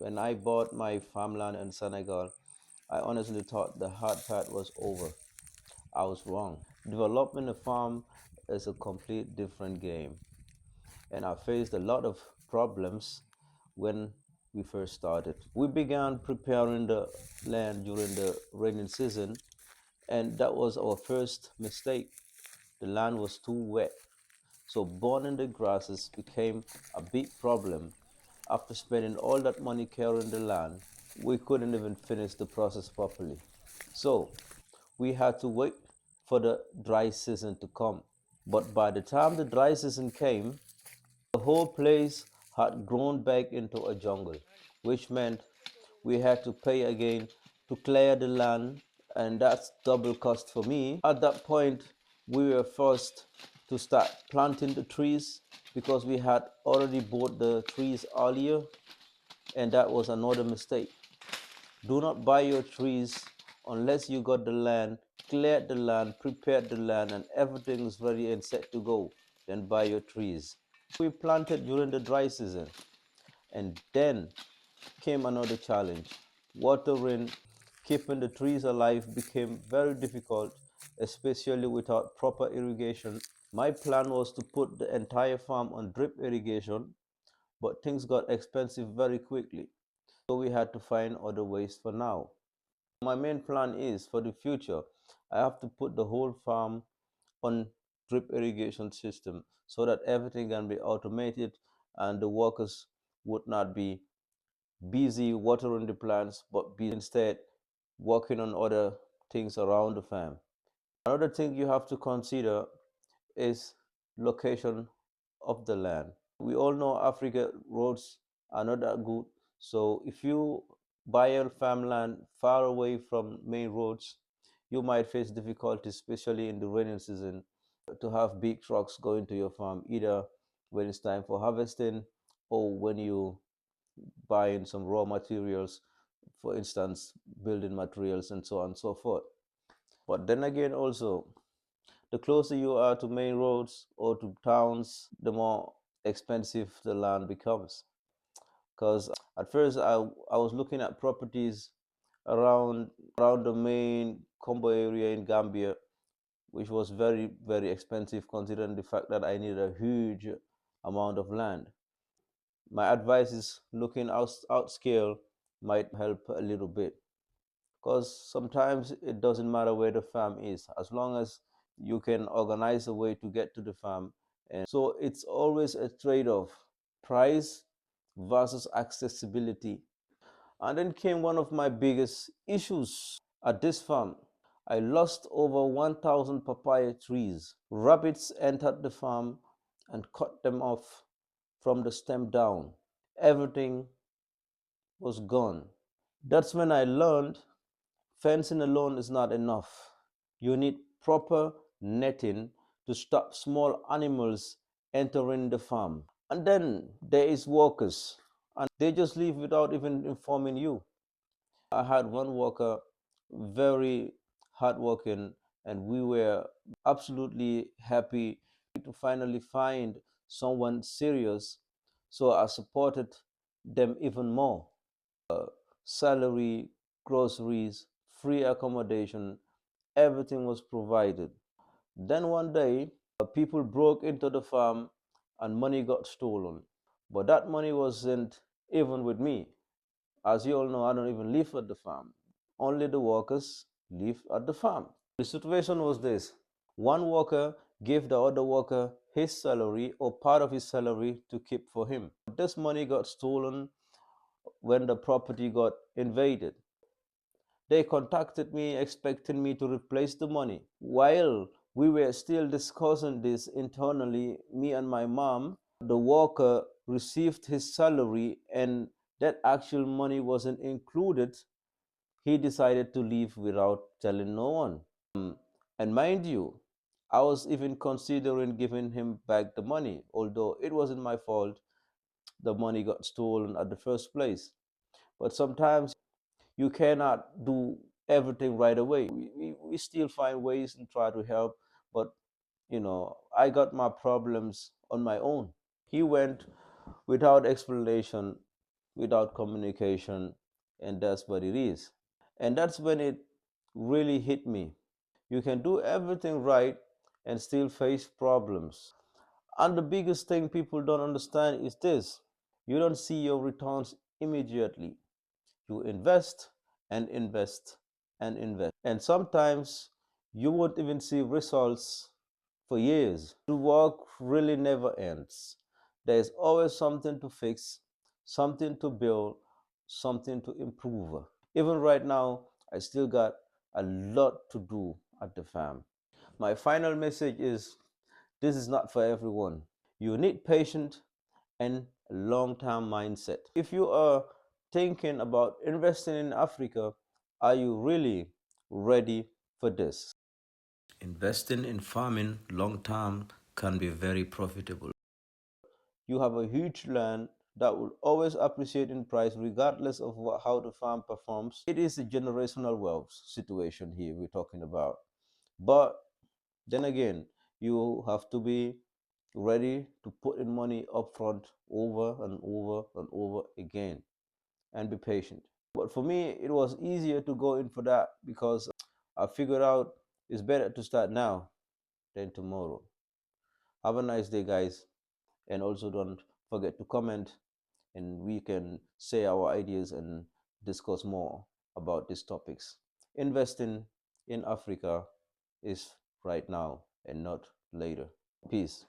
When I bought my farmland in Senegal, I honestly thought the hard part was over. I was wrong. Developing a farm is a complete different game, and I faced a lot of problems when we first started. We began preparing the land during the rainy season, and that was our first mistake. The land was too wet, so burning the grasses became a big problem. After spending all that money carrying the land, we couldn't even finish the process properly. So we had to wait for the dry season to come. But by the time the dry season came, the whole place had grown back into a jungle, which meant we had to pay again to clear the land, and that's double cost for me. At that point, we were forced to start planting the trees because we had already bought the trees earlier, and that was another mistake. Do not buy your trees unless you got the land, cleared the land, prepared the land, and everything is ready and set to go. Then buy your trees. We planted during the dry season, and then came another challenge. Watering, keeping the trees alive became very difficult, especially without proper irrigation. My plan was to put the entire farm on drip irrigation, but things got expensive very quickly, so we had to find other ways for now. My main plan is for the future, I have to put the whole farm on drip irrigation system so that everything can be automated and the workers would not be busy watering the plants but be instead working on other things around the farm. Another thing you have to consider is location of the land. We all know Africa roads are not that good. So if you buy a farmland far away from main roads, you might face difficulties, especially in the rainy season, to have big trucks going to your farm, either when it's time for harvesting or when you buying some raw materials, for instance, building materials and so on and so forth. But then again, also, the closer you are to main roads or to towns, the more expensive the land becomes. Because at first I was looking at properties around the main Combo area in Gambia, which was very, very expensive considering the fact that I needed a huge amount of land. My advice is looking outscale might help a little bit because sometimes it doesn't matter where the farm is as long as you can organize a way to get to the farm. And so it's always a trade-off, price versus accessibility. And then came one of my biggest issues at this farm. I lost over 1,000 papaya trees. Rabbits entered the farm and cut them off from the stem down. Everything was gone. That's when I learned fencing alone is not enough. You need proper netting to stop small animals entering the farm. And then there is workers, and they just leave without even informing you. I had one worker, very hardworking, and we were absolutely happy to finally find someone serious. So I supported them even more. Salary, groceries, free accommodation, everything was provided. Then one day, people broke into the farm and money got stolen. But that money wasn't even with me. As you all know, I don't even live at the farm. Only the workers live at the farm. The situation was this: one worker gave the other worker his salary or part of his salary to keep for him. This money got stolen when the property got invaded. They contacted me expecting me to replace the money. While we were still discussing this internally, me and my mom, the worker received his salary and that actual money wasn't included. He decided to leave without telling no one. And mind you, I was even considering giving him back the money, although it wasn't my fault the money got stolen at the first place. But sometimes you cannot do everything right away. We still find ways and try to help, but I got my problems on my own. He went without explanation without communication, and that's what it is. And that's when it really hit me. You can do everything right and still face problems. And the biggest thing people don't understand is this: you don't see your returns immediately. You invest and invest and invest. And sometimes you won't even see results for years. The work really never ends. There's always something to fix, something to build, something to improve. Even right now, I still got a lot to do at the farm. My final message is this is not for everyone. You need patience and a long-term mindset. If you are thinking about investing in Africa, are you really ready for this? Investing in farming long term can be very profitable. You have a huge land that will always appreciate in price regardless of how the farm performs. It is a generational wealth situation here we're talking about. But then again, you have to be ready to put in money upfront over and over and over again and be patient. But for me, it was easier to go in for that because I figured out it's better to start now than tomorrow. Have a nice day, guys. And also don't forget to comment and we can say our ideas and discuss more about these topics. Investing in Africa is right now and not later. Peace.